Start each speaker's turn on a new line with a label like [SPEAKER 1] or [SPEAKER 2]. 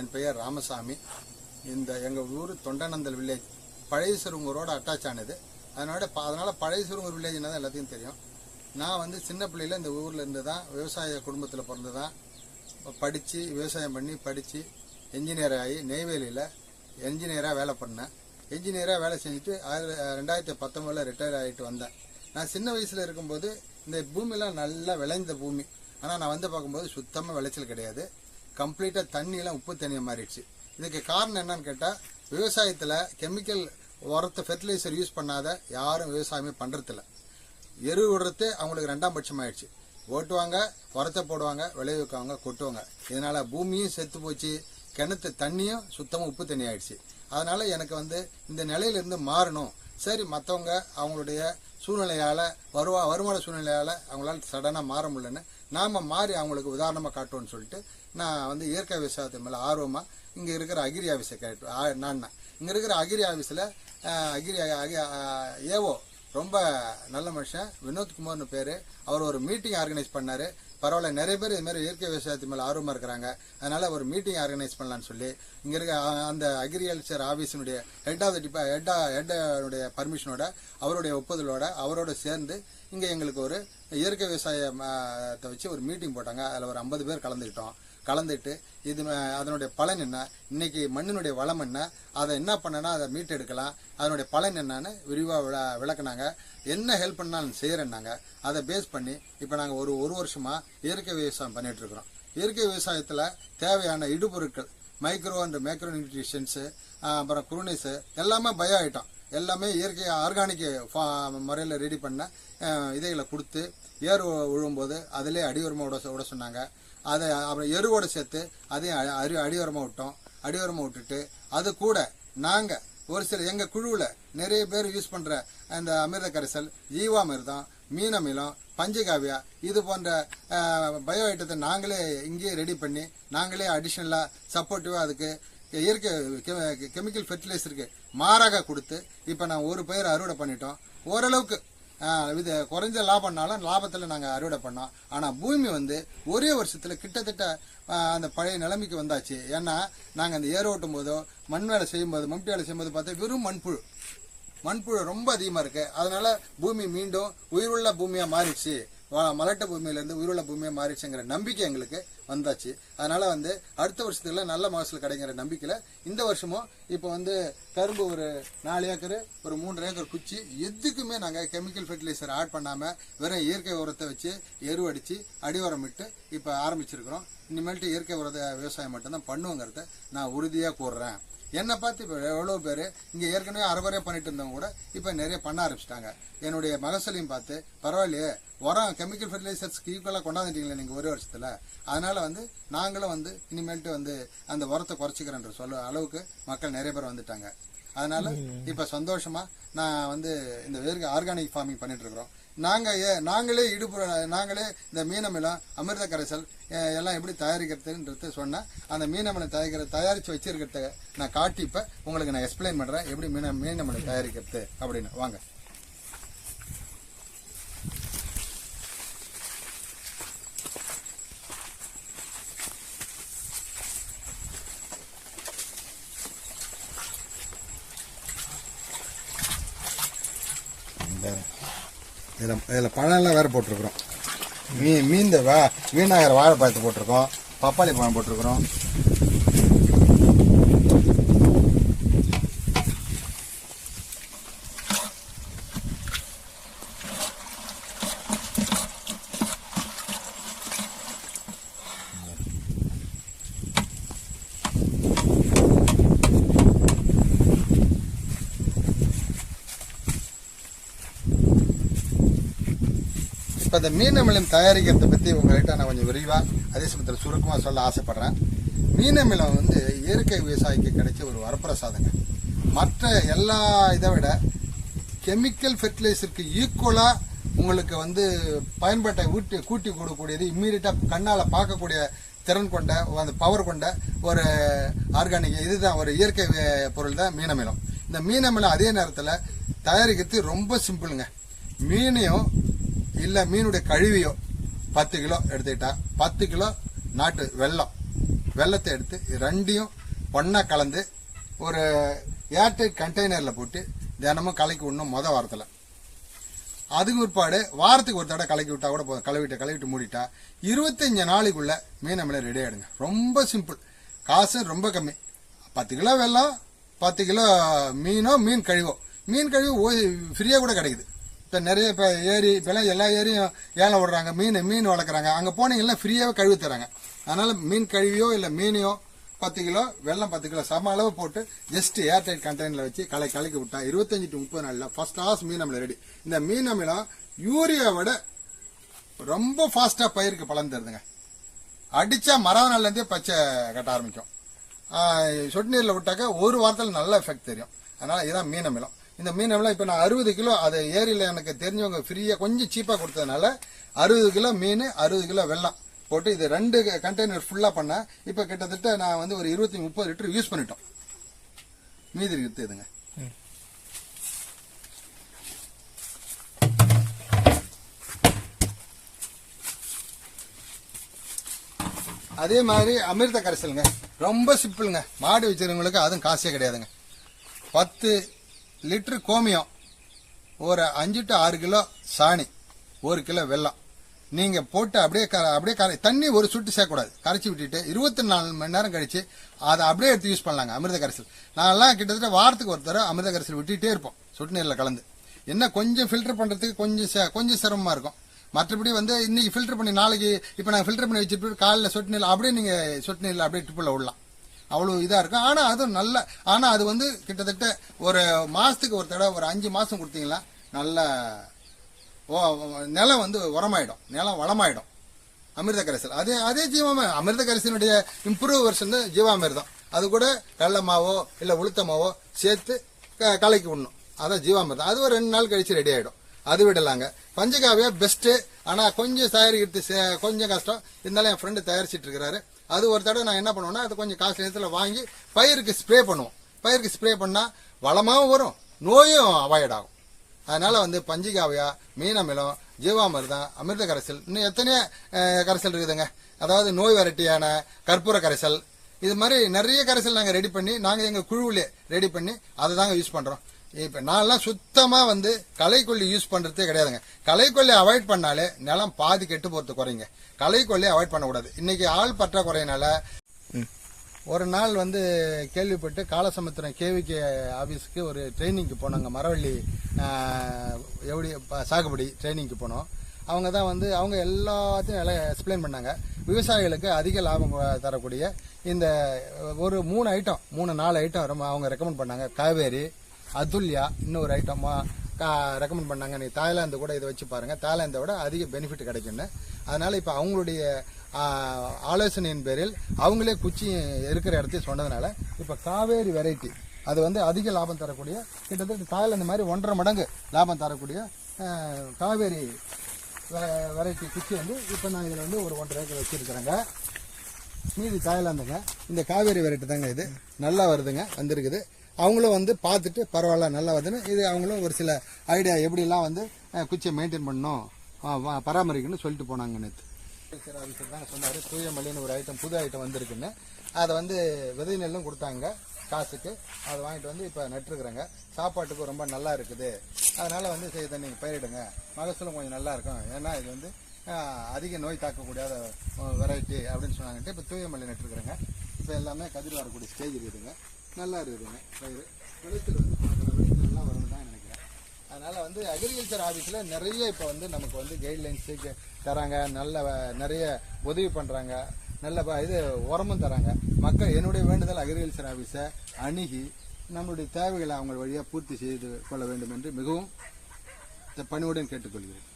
[SPEAKER 1] என் பெயர் ராமசாமி. இந்த எங்கள் ஊர் தொண்டனந்தல் வில்லேஜ் பழைய சிறுங்கூரோட அட்டாச் ஆனது. அதனால பழைய சிறுங்கூர் வில்லேஜ்னா தான் எல்லாத்தையும் தெரியும். நான் வந்து சின்ன பிள்ளையில இந்த ஊரில் இருந்து தான் விவசாய குடும்பத்தில் பிறந்து தான் படித்து விவசாயம் பண்ணி படித்து என்ஜினியர் ஆகி நெய்வேலியில் என்ஜினியராக வேலை பண்ணேன். என்ஜினியராக வேலை செஞ்சுட்டு 2019 ரிட்டையர் ஆகிட்டு வந்தேன். நான் சின்ன வயசில் இருக்கும்போது இந்த பூமியெல்லாம் நல்லா விளைந்த பூமி. ஆனால் நான் வந்து பார்க்கும்போது சுத்தமாக விளைச்சல் கிடையாது. கம்ப்ளீட்டாக தண்ணியெல்லாம் உப்பு தண்ணியாக மாறிடுச்சு. இதுக்கு காரணம் என்னன்னு கேட்டால், விவசாயத்தில் கெமிக்கல் உரத்தை ஃபெர்டிலைசர் யூஸ் பண்ணாத யாரும் விவசாயமே பண்ணுறதில்ல. எரு விடுறது அவங்களுக்கு 2ஆம் பட்சம் ஆயிடுச்சு. ஓட்டுவாங்க, உரத்தை போடுவாங்க, விளைவிக்குவாங்க, கொட்டுவாங்க. இதனால் பூமியும் செத்து போச்சு, கிணத்து தண்ணியும் சுத்தமாக உப்பு தண்ணி ஆயிடுச்சு. அதனால் எனக்கு வந்து இந்த நிலையிலிருந்து மாறணும். சரி, மற்றவங்க அவங்களுடைய சூழ்நிலையால் வருமான சூழ்நிலையால் அவங்களால சடனாக மாற முடியலன்னு நாம் மாறி அவங்களுக்கு உதாரணமாக காட்டுவோன்னு சொல்லிட்டு நான் வந்து இயற்கை விவசாயத்தின் மேலே ஆர்வமாக இங்கே இருக்கிற அக்ரி ஆஃபீஸை நான் இங்கே இருக்கிற அக்ரி ஆஃபீஸில் ஏஓ ரொம்ப நல்ல மனுஷன் வினோத்குமார்னு பேர். அவர் ஒரு மீட்டிங் ஆர்கனைஸ் பண்ணார். பரவாயில்ல, நிறைய பேர் இதுமாதிரி இயற்கை விவசாயத்து மேலே ஆர்வமாக இருக்கிறாங்க. அதனால் ஒரு மீட்டிங் ஆர்கனைஸ் பண்ணலான்னு சொல்லி இங்கே இருக்க அந்த அக்ரிகல்ச்சர் ஆஃபீஸினுடைய ஹெட்டனுடைய பர்மிஷனோட, அவருடைய ஒப்புதலோட, அவரோட சேர்ந்து இங்கே எங்களுக்கு ஒரு இயற்கை விவசாயத்தை வச்சு ஒரு மீட்டிங் போட்டாங்க. அதில் ஒரு 50 பேர் கலந்துட்டு அதனுடைய பலன் என்ன, இன்னைக்கு மண்ணினுடைய வளம் என்ன, அதை என்ன பண்ணனா அதை மீட்டெடுக்கலாம், அதனுடைய பலன் என்னன்னு விரிவாக விளக்குனாங்க. என்ன ஹெல்ப் பண்ணாலும் செய்கிறேன்னாங்க. அதை பேஸ் பண்ணி இப்போ நாங்கள் ஒரு வருஷமாக இயற்கை விவசாயம் பண்ணிட்டு இருக்கிறோம். இயற்கை விவசாயத்தில் தேவையான இடுபொருட்கள், மைக்ரோ அண்ட் மேக்ரோ நியூட்ரிஷன்ஸு, அப்புறம் குருணைஸு எல்லாமே பயோ ஐட்டம், எல்லாமே இயற்கை ஆர்கானிக் முறையில் ரெடி பண்ண இதைகளை கொடுத்து ஏர் விழும்போது அதிலே அடிவரமாக விட சொன்னாங்க. அதை அப்புறம் எருவோடு சேர்த்து அதையும் அடிவரமாக விட்டோம். அடிவரமாக விட்டுட்டு அது கூட நாங்கள் ஒரு சில எங்கள் குழுவில் நிறைய பேர் யூஸ் பண்ணுற அந்த அமிர்த கரைசல், ஜீவாமிர்தம், மீனமிலம், பஞ்சகாவியா இது போன்ற பயோ ஐட்டத்தை நாங்களே இங்கேயே ரெடி பண்ணி நாங்களே அடிஷ்னலாக சப்போர்ட்டிவாக அதுக்கு இயற்கை கெமிக்கல் ஃபெர்டிலைசருக்கு மாறாக கொடுத்து இப்போ நான் ஒரு பயிர் அறுவடை பண்ணிட்டோம். ஓரளவுக்கு இது குறைஞ்ச லாபம்னாலும் லாபத்தில் நாங்கள் அறுவடை பண்ணோம். ஆனால் பூமி வந்து ஒரே வருஷத்தில் கிட்டத்தட்ட அந்த பழைய நிலைமைக்கு வந்தாச்சு. ஏன்னா நாங்கள் அந்த ஏர் ஓட்டும் போதோ மண் வேலை செய்யும்போது, மம்டி வேலை செய்யும்போது பார்த்தா வெறும் மண்புழு ரொம்ப அதிகமாக இருக்குது. அதனால பூமி மீண்டும் உயிருள்ள பூமியாக மாறிடுச்சு, மலட்ட பூமியிலேருந்து உயிருள்ள பூமியாக மாறிடுச்சுங்கிற நம்பிக்கை எங்களுக்கு வந்தாச்சு. அதனால் வந்து அடுத்த வருஷத்துல நல்ல மகசூல் கிடைக்கிற நம்பிக்கையில் இந்த வருஷமும் இப்போ வந்து கரும்பு ஒரு 4 ஏக்கர், ஒரு 3 ஏக்கர் குச்சி, எதுக்குமே நாங்கள் கெமிக்கல் ஃபெர்டிலைசர் ஆட் பண்ணாமல் வெறும் இயற்கை உரத்தை வச்சு எரு அடித்து அடிவரம் விட்டு இப்போ ஆரம்பிச்சிருக்கிறோம். இனிமேல்ட்டு இயற்கை உரத்தை விவசாயம் மட்டும்தான் பண்ணுவோங்கிறத நான் உறுதியாக கூறுறேன். என்னை பார்த்து இப்போ எவ்வளோ பேர் இங்கே ஏற்கனவே அரைவரையாக பண்ணிட்டு இருந்தவங்க கூட இப்போ நிறைய பண்ண ஆரம்பிச்சிட்டாங்க. என்னுடைய மகசூலையும் பார்த்து பரவாயில்லையே, உரம் கெமிக்கல் ஃபெர்டிலைசர்ஸ்க்கு ஈக்குவலாக கொண்டாந்துட்டீங்களே நீங்கள் ஒரே வருஷத்தில், அதனால் வந்து நாங்களும் வந்து இனிமேல்ட்டு வந்து அந்த உரத்தை குறைச்சிக்கிறேன்ற அளவுக்கு மக்கள் நிறைய பேர் வந்துட்டாங்க. அதனால் இப்போ சந்தோஷமாக நான் வந்து இந்த வேர்க்கு ஆர்கானிக் ஃபார்மிங் பண்ணிட்டு இருக்கிறோம். நாங்களே நாங்களே இந்த மீனமிலம், அமிர்த கரைசல் எல்லாம் எப்படி தயாரிக்கிறதுன்றது சொன்னேன். அந்த மீனமிலம் தயாரித்து வச்சிருக்கிறத நான் காட்டி இப்போ உங்களுக்கு நான் எக்ஸ்பிளைன் பண்ணுறேன் எப்படி மீனமிலம் தயாரிக்கிறது அப்படின்னு. வாங்க. இதில் பழம்லாம் வேறு போட்டிருக்கிறோம். மீந்த வீணாகிற வாழைப்பழத்தை போட்டிருக்கோம், பப்பாளி பழம் போட்டிருக்கிறோம். இப்போ இந்த மீனமிலம் தயாரிக்கிறத பற்றி உங்கள்கிட்ட நான் கொஞ்சம் விரிவாக அதே சமயத்தில் சுருக்கமாக சொல்ல ஆசைப்பட்றேன். மீனமிலம் வந்து இயற்கை விவசாயிக்கு கிடைச்ச ஒரு வரப்பிரசாதங்க. மற்ற எல்லா இதை விட கெமிக்கல் ஃபெர்டிலைசருக்கு ஈக்குவலாக உங்களுக்கு வந்து பயன்பாட்டை கூட்டி கொடுக்கக்கூடியது, இம்மீடியட்டாக கண்ணால் பார்க்கக்கூடிய திறன் கொண்ட அந்த பவர் கொண்ட ஒரு ஆர்கானிக் இதுதான், ஒரு இயற்கை பொருள் தான் மீனமிலம். இந்த மீனமிலம் அதே நேரத்தில் தயாரிக்கிறது ரொம்ப சிம்பிளுங்க. மீனையும் இல்லை மீனுடைய கழிவையோ 10 கிலோ எடுத்துக்கிட்டா 10 கிலோ நாட்டு வெல்லம், வெள்ளத்தை எடுத்து ரெண்டையும் ஒன்றா கலந்து ஒரு ஏர்டைட் கண்டெய்னரில் போட்டு தினமும் கலக்கி விடணும் வாரத்தில். அதுக்கு பிற்பாடு வாரத்துக்கு ஒரு தடவை கலக்கி விட்டா கூட போதும். கழுவிட்டு மூடிட்டா 25 நாளைக்குள்ள மீன் அமிலம் ரெடி ஆகிடுங்க. ரொம்ப சிம்பிள், காசு ரொம்ப கம்மி. 10 கிலோ வெல்லம், 10 கிலோ மீன் கழிவோ ஃப்ரீயாக கூட கிடைக்குது. இப்போ நிறைய இப்போ இப்போலாம் எல்லா ஏரியும் ஏலம் விடுறாங்க, மீன் வளர்க்குறாங்க. அங்கே போனீங்கன்னா ஃப்ரீயாகவே கழுவி தராங்க. அதனால் மீன் கழுவியோ இல்லை மீனையோ 10 கிலோ வெல்லம் 10 கிலோ சம அளவு போட்டு ஜஸ்ட் ஏர்டைட் கண்டெய்னரில் வச்சு கலக்கி விட்டா 25 to 30 நாளில் ஃபர்ஸ்ட் கிளாஸ் மீன் அமிலம் ரெடி. இந்த மீன் அமிலம் யூரியாவோட ரொம்ப ஃபாஸ்ட்டாக பயிருக்கு பலன் தருதுங்க. அடித்தா மரம் நாள்லேருந்தே பச்சை கட்ட ஆரம்பிக்கும். சொட்டு நீரில் விட்டாக்க ஒரு வாரத்தில் நல்ல எஃபெக்ட் தெரியும். அதனால் இதுதான் மீன் அமிலம். இந்த மீன் அமிலம் இப்போ நான் 60 கிலோ அது ஏரியில் எனக்கு தெரிஞ்சவங்க ஃப்ரீயாக கொஞ்சம் சீப்பாக கொடுத்ததுனால 60 கிலோ மீன் 60 கிலோ வெல்லம் போட்டு இது 2 கண்டெய்னர் ஃபுல்லாக பண்ண இப்போ கிட்டத்தட்ட நான் வந்து ஒரு 20-30 லிட்டர் யூஸ் பண்ணிட்டோம். மீதி இருக்குதுங்க. அதே மாதிரி அமிர்த கரைசலுங்க ரொம்ப சிம்பிளுங்க. மாடு வச்சிருக்கவங்களுக்கு அதுவும் காசே கிடையாதுங்க. 10 லிட்டர் கோமியம், ஒரு 5 to 6 கிலோ சாணி, 1 கிலோ வெல்லம் நீங்க போட்டு அப்படியே தண்ணி ஒரு சுட்டு சேர்க்கக்கூடாது. கரைச்சி விட்டுட்டு 24 மணி நேரம் கழிச்சு அதை அப்படியே எடுத்து யூஸ் பண்ணலாங்க. அமிர்த கரைசல் நான்லாம் கிட்டத்தட்ட வாரத்துக்கு ஒரு தடவை அமிர்த கரைசல் விட்டுட்டே இருப்போம் சொட்டு நீரில் கலந்து. என்ன கொஞ்சம் ஃபில்டர் பண்றதுக்கு கொஞ்சம் சிரமமா இருக்கும். மற்றபடி வந்து இன்னைக்கு ஃபில்டர் பண்ணி நாளைக்கு இப்போ நான் ஃபில்டர் பண்ணி வச்சுட்டு காலையில் சொட்டு நீரில் அப்படியே நீங்க சொட்டு நீரில் அப்படியே டிப்பில் விடலாம். அவ்வளோ இதாக இருக்கும். ஆனால் அதுவும் ஆனால் அது வந்து கிட்டத்தட்ட ஒரு மாதத்துக்கு ஒரு தடவை ஒரு 5 மாதம் கொடுத்தீங்கன்னா நல்ல நிலம் வந்து உரமாயிடும், நிலம் வளமாயிடும். அமிர்த கரைசல் அதே ஜீவாமிர்தம். அமிர்த கரைசலுடைய இம்ப்ரூவ் வெர்ஷன் ஜீவாமிர்தம். அது கூட கடல மாவோ இல்லை உளுத்த மாவோ சேர்த்து கலக்கி விடணும். அதான் ஜீவாமிர்தம். அது ஒரு 2 நாள் கழிச்சு ரெடி ஆகிடும். அது விடலாங்க. பஞ்சகாவியா பெஸ்ட்டு. ஆனால் கொஞ்சம் தயாரிக்கிறது கொஞ்சம் கஷ்டம். இருந்தாலும் என் ஃப்ரெண்டு தயாரிச்சிட்டு இருக்கிறாரு. அது ஒரு தடவை நான் என்ன பண்ணுவேன்னா அது கொஞ்சம் காசு நேரத்தில் வாங்கி பயிருக்கு ஸ்ப்ரே பண்ணுவோம். பயிருக்கு ஸ்ப்ரே பண்ணால் வளமாகவும் வரும், நோயும் அவாய்ட் ஆகும். அதனால வந்து பஞ்சகாவியா, மீன் அமிலம், ஜீவாமிர்தம், அமிர்த கரைசல், இன்னும் எத்தனையோ கரைசல் இருக்குதுங்க. அதாவது நோய் வெரைட்டியான கற்பூர கரைசல், இது மாதிரி நிறைய கரைசல் நாங்கள் ரெடி பண்ணி நாங்கள் எங்கள் குழுவிலே ரெடி பண்ணி அதை தாங்க யூஸ் பண்ணுறோம். இப்போ நான்லாம் சுத்தமாக வந்து களைக்கொல்லி யூஸ் பண்ணுறதே கிடையாதுங்க. களைக்கொல்லி அவாய்ட் பண்ணாலே நிலம் பாதி கெட்டு போகிறது குறைங்க. களைக்கொல்லி அவாய்ட் பண்ணக்கூடாது. இன்னைக்கு ஆள் பற்றாக்குறையினால ஒரு நாள் வந்து கேள்விப்பட்டு காலசமுத்திரம் கேவிகே ஆஃபீஸுக்கு ஒரு ட்ரைனிங்க்கு போனாங்க. மரவள்ளி எப்படி சாகுபடி ட்ரைனிங்க்கு போனோம். அவங்க தான் வந்து அவங்க எல்லாத்தையும் எல்லாம் எக்ஸ்பிளைன் பண்ணாங்க. விவசாயிகளுக்கு அதிக லாபம் தரக்கூடிய இந்த ஒரு 3-4 ஐட்டம் ரொம்ப அவங்க ரெக்கமெண்ட் பண்ணாங்க. காவேரி, அதுல்யா, இன்னொரு ஐட்டம் ரெக்கமெண்ட் பண்ணாங்க. நீ தாய்லாந்து கூட இதை வச்சு பாருங்க, தாய்லாந்தை விட அதிக பெனிஃபிட் கிடைக்குன்னு. அதனால இப்போ அவங்களுடைய ஆலோசனையின் பேரில் அவங்களே குச்சி இருக்கிற இடத்தையும் சொன்னதுனால இப்போ காவேரி வெரைட்டி அது வந்து அதிக லாபம் தரக்கூடிய, கிட்டத்தட்ட தாய்லாந்து மாதிரி 1.5 மடங்கு லாபம் தரக்கூடிய காவேரி வெரைட்டி குச்சி வந்து இப்போ நான் இதில் வந்து ஒரு 1.5 ஏக்கர் வச்சுருக்கிறேங்க. மீதி தாய்லாந்துங்க. இந்த காவேரி வெரைட்டி தாங்க இது நல்லா வருதுங்க, வந்திருக்குது. அவங்களும் வந்து பார்த்துட்டு பரவாயில்ல நல்லா வருதுன்னு இது அவங்களும் ஒரு சில ஐடியா எப்படிலாம் வந்து குச்சியை மெயின்டைன் பண்ணணும் பராமரிக்கணும்னு சொல்லிட்டு போனாங்க. நேற்று ஆஃபீஸர் தாங்க சொன்னார், தூயமல்லின்னு ஒரு ஐட்டம் புது ஐட்டம் வந்திருக்குன்னு. அதை வந்து விதை நெல்லும் கொடுத்தாங்க காசுக்கு. அதை வாங்கிட்டு வந்து இப்போ நட்டுருக்குறேங்க. சாப்பாட்டுக்கும் ரொம்ப நல்லா இருக்குது. அதனால் வந்து இதை நீங்கள் பயிரிடுங்க, மகசூலும் கொஞ்சம் நல்லா இருக்கும். ஏன்னா இது வந்து அதிக நோய் தாக்கக்கூடிய வெரைட்டி அப்படின்னு சொன்னாங்கன்ட்டு இப்போ தூயமல்லி நட்டுருக்குறேங்க. இப்போ எல்லாமே கதிர் வரக்கூடிய ஸ்டேஜ் இருக்குதுங்க. நல்லா இருக்குதுங்க பயிர். விளைச்சல் வந்து நல்லா வரும்னு தான் நினைக்கிறேன். அதனால் வந்து அக்ரிகல்ச்சர் ஆஃபீஸில் நிறைய இப்போ வந்து நமக்கு வந்து கைட்லைன்ஸு தராங்க, நிறைய உதவி பண்ணுறாங்க, நல்ல இது உரமும் தராங்க. மக்கள் என்னுடைய வேண்டுதல் அக்ரிகல்ச்சர் ஆஃபீஸை அணுகி நம்மளுடைய தேவைகளை அவங்க வழியாக பூர்த்தி செய்து கொள்ள வேண்டும் என்று மிகவும் பணிவுடன் கேட்டுக்கொள்கிறேன்.